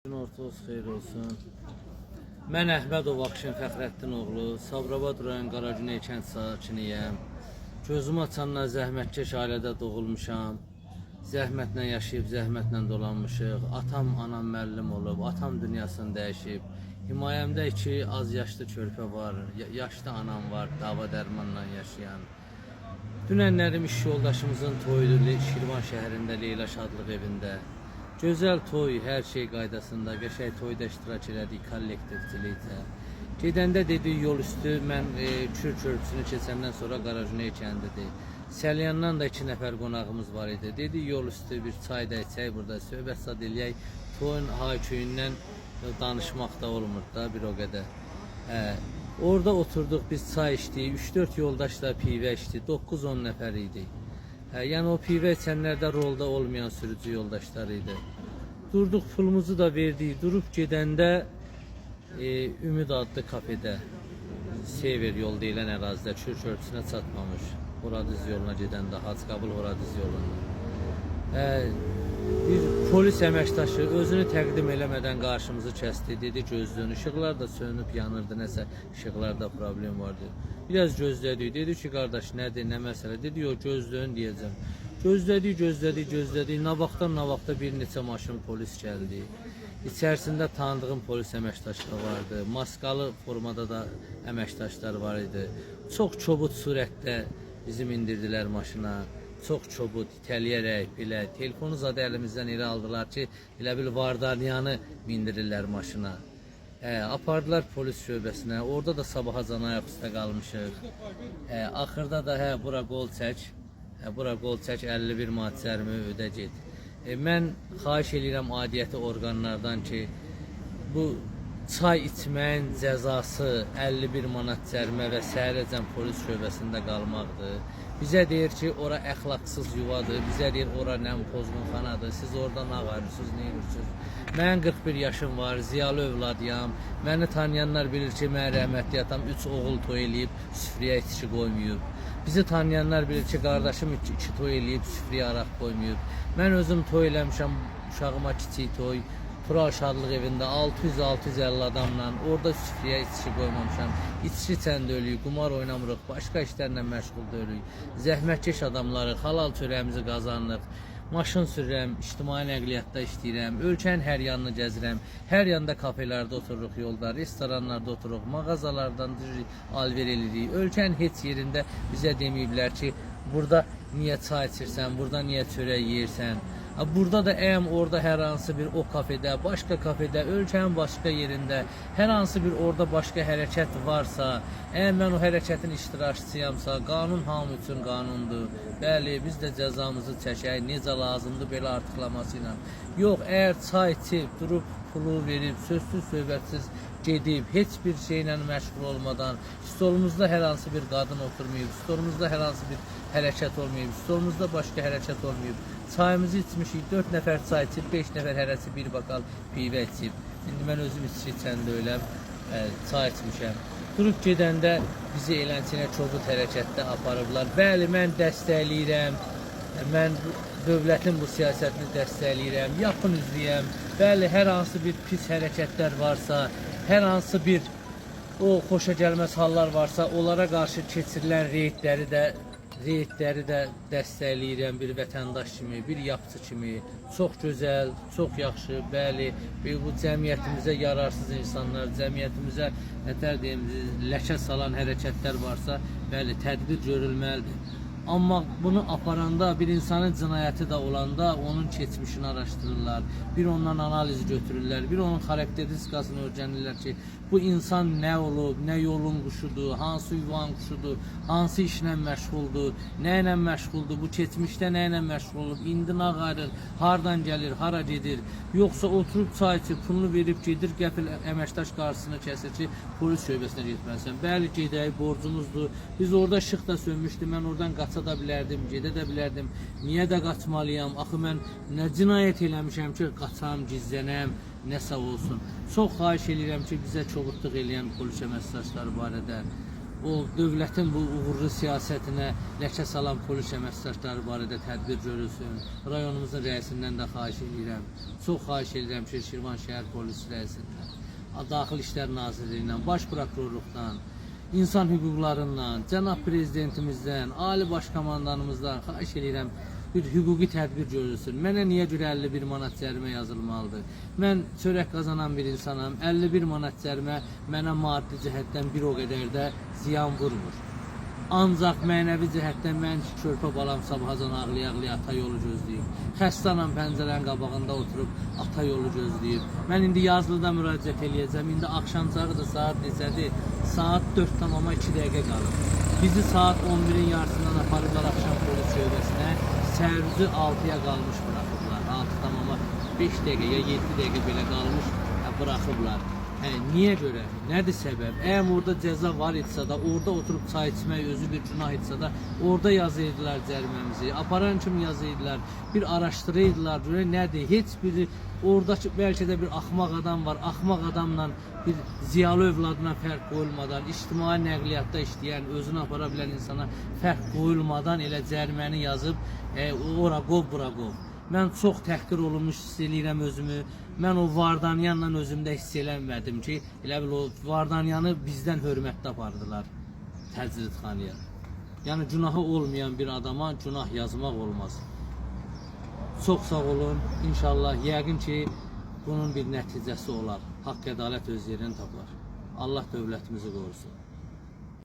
Ortası xeyir olsun. Mən Əhmədov Akşin Fəxrəddin oğlu, Sabirabad rayon Qaragüney kənd sakiniyəm. Gözümü açandan zəhmətkeş ailədə doğulmuşam. Zəhmətlə yaşayıb, zəhmətlə dolanmışıq. Atam, anam müəllim olub, atam dünyasını dəyişib. Himayəmdə 2 az yaşlı körpə var, yaşlı anam var, dava dərmanla yaşayan. Dünənlərim iş yoldaşımızın toyudur Şirvan şəhərində Leyla Şadlıq evində. Gözəl toy, hər şey qaydasında, qəşəng toyda iştirak elədik kollektivçilikdə. Gedəndə dediyi yol üstü, mən Kür körpüsünü keçəndən sonra Qaragüney kəndidir. Səlyandan da 2 nəfər qonağımız var idi. Dedi yol üstü bir çay da içək, burada söhbət sad eləyək. Toyun hay-küyündən danışmaq da olmur da bir o qədər. Orada oturduq, biz çay içdik, 3-4 yoldaşla pivə içdik, 9-10 nəfər idik. Yəni o pivə içənlərdə rolda olmayan sürücü yoldaşlar idi. Durduq, pulumuzu da verdik. Durub gedəndə Ümid adlı kafedə, Sever yol deyilən ərazidə, Kür körpüsünə çatmamış. Horadiz yoluna gedəndə, Hacıqabul Horadiz yolunda. Bir polis əməkdaşı özünü təqdim eləmədən qarşımızı kəsdi. Dedi gözlüyün, işıqlar da sönüb yanırdı, nəsə işıqlarda problem vardı. Biraz gözlədik. Dedi ki, qardaş nədir, nə məsələ? Dedi, yox gözlüyün deyəcəm. Gözlədik. Navaqdan bir neçə maşın polis gəldi. İçərisində tanıdığım polis əməkdaşları vardı. Maskalı formada da əməkdaşlar var idi. Çox çobud surətdə bizi indirdilər maşına. Çox çobud, itələyərək, belə. Telefonu zadə əlimizdən elə aldılar ki, elə bil Vardarniyanı mindirirlər maşına. Apardılar polis şöbəsinə. Orada da sabaha can ayaq üstə qalmışıq. Axırda da bura qol çək. Bura qol çək 51 manat cərimə ödə get. Mən xahiş edirəm adiyyəti orqanlardan ki, bu çay içməyin cəzası 51 manat cərimə və səhərəcən polis şöbəsində qalmaqdır. Bizə deyir ki, ora əxlaqsız yuvadır, bizə deyir, ora nəm pozğunxanadır, siz orada nə ağarırsınız, nə edirsiniz? Mən 41 yaşım var, ziyalı övladıyam, məni tanıyanlar bilir ki, mən rəhmətli atam 3 oğul toy eləyib, süfrəyə içki qoymayıb. Bizi tanıyanlar bilir ki, qardaşım 2 toy eləyib, süfrəyə araq qoymayıb. Mən özüm toy eləmişəm, uşağıma kiçik toy, Tural Şadlıq evində 600-650 adamla, orada süfrəyə içki qoymamışam. İçki içəndə ölüyük, qumar oynamırıq, başqa işlərlə məşğul deyilük. Zəhmətkeş adamları, halal çörəyimizi qazanırıq. Maşın sürürəm, ictimai nəqliyyatda işləyirəm, ölkənin hər yanını gəzirəm. Hər yanda kafelərdə otururuq yolda, restoranlarda otururuq, mağazalardan alver edirik. Ölkənin heç yerində bizə deməyiblər ki, burada niyə çay içirsən, burada niyə çörək yeyirsən. Burada da orada hər hansı bir o kafedə, başqa kafedə, ölkənin başqa yerində, hər hansı bir orada başqa hərəkət varsa, mən o hərəkətin iştirakçısıyamsa, qanun hamı üçün qanundur. Bəli, biz də cəzamızı çəkək, necə lazımdır belə artıqlaması ilə. Yox, əgər çay içib, durub pulu verib, sözsüz, söhbətsiz gedib, heç bir şeylə məşğul olmadan, stolumuzda hər hansı bir qadın oturmayıb, stolumuzda hər hansı bir hərəkət olmayıb, stolumuzda başqa hərəkət olmayıb, çayımızı içmişik, 4 nəfər çay içib, 5 nəfər hərəsi bir bakal pivə içib. İndi mən özüm içki içəndə öləm, çay içmişəm. Durub gedəndə bizi eləncənə çobud hərəkətdə aparıblar. Bəli, mən dəstəkləyirəm, mən dövlətin bu siyasətini dəstəkləyirəm, yaxın üzləyəm. Bəli, hər hansı bir pis hərəkətlər varsa, hər hansı bir o xoşa gəlməz hallar varsa, onlara qarşı keçirilən reydləri də dəstəkləyirəm bir vətəndaş kimi, bir yapıcı kimi. Çox gözəl, çox yaxşı, bəli, bu cəmiyyətimizə yararsız insanlar, cəmiyyətimizə ləkə salan hərəkətlər varsa, bəli, tədbir görülməlidir. Amma bunu aparanda, bir insanın cinayəti də olanda onun keçmişini araşdırırlar, bir ondan analiz götürürlər, bir onun xarakteristikasını öyrənirlər ki, bu insan nə olub, nə yolun quşudur, hansı yuvan quşudur, hansı işlə məşğuldur, nə ilə məşğuldur, bu keçmişdə nə ilə məşğul olub, indi nə qarır, hardan gəlir, hara gedir, yoxsa oturub çay içib, pulunu verib gedir, qəfil əməkdaş qarşısını kəsir ki, polis şöbəsinə getməlisən. Bəli, gedək, borcumuzdur. Biz orada işıq da sönmüşdü, mən oradan qaça da bilərdim, gedə də bilərdim. Niyə də qaçmalıyam? Axı mən nə cinayət eləmişəm ki, qaçam, gizlənəm, nəsə olsun. Çox xahiş edirəm ki, bizə çobudluq eləyən polis əməkdaşları barədə o dövlətin bu uğurlu siyasətinə ləkə salan polis əməkdaşları barədə tədbir görülsün. Rayonumuzun rəisindən də xahiş edirəm. Çox xahiş edirəm ki, Şirvan şəhər polis rəisindən, Daxili İşlər Nazirliyindən, Baş prokurorluqdan, insan hüquqlarından, cənab prezidentimizdən, Ali Baş komandanımızdan xahiş edirəm bir hüquqi tədbir görülsün. Mənə niyə görə 51 manat cərimə yazılmalıdır? Mən çörək qazanan bir insanam. 51 manat cərimə mənə maddi cəhətdən bir o qədər də ziyan vurmur. Ancaq mənəvi cəhətdən mən ki, körpə balam sabahacan ağlaya-ağlaya ata yolu gözləyib. Xəstənam, pəncərənin qabağında oturub ata yolu gözləyib. Mən indi yazılıda müraciət eləyəcəm. İndi axşamçağıdır, saat neçədir? Saat 4:02 dəqiqə qalıb. Bizi saat 11-in yarısından aparıblar axşam polis şöbəsinə. Səhərüzü 6-ya qalmış bırakıblar. 6:05 dəqiqə ya 7 dəqiqə belə qalmış bırakıblar. Niyə görə? Nədir səbəb? Əgər orada cəza var etsə də, orada oturub çay içmək özü bir günah etsə də, orada yazıydılar cəriməmizi. Aparan kimi yazıydılar, bir araşdırıydılar. Nədir? Heç biri oradakı bəlkə də bir axmaq adam var. Axmaq adamla bir ziyalı övladına fərq qoyulmadan, ictimai nəqliyyatda işləyən, özünü apara bilən insana fərq qoyulmadan elə cəriməni yazıb, ora qov, bura qov. Mən çox təhqir olunmuş hiss eləyirəm özümü. Mən o Vardanyanla özümdə hiss eləmədim ki, elə bil o Vardanyanı bizdən hörmətlə apardılar təcridxanaya. Yəni günahı olmayan bir adama günah yazmaq olmaz. Çox sağ olun. İnşallah yəqin ki bunun bir nəticəsi olar. Haqq ədalət öz yerini tapar. Allah dövlətimizi qorusun.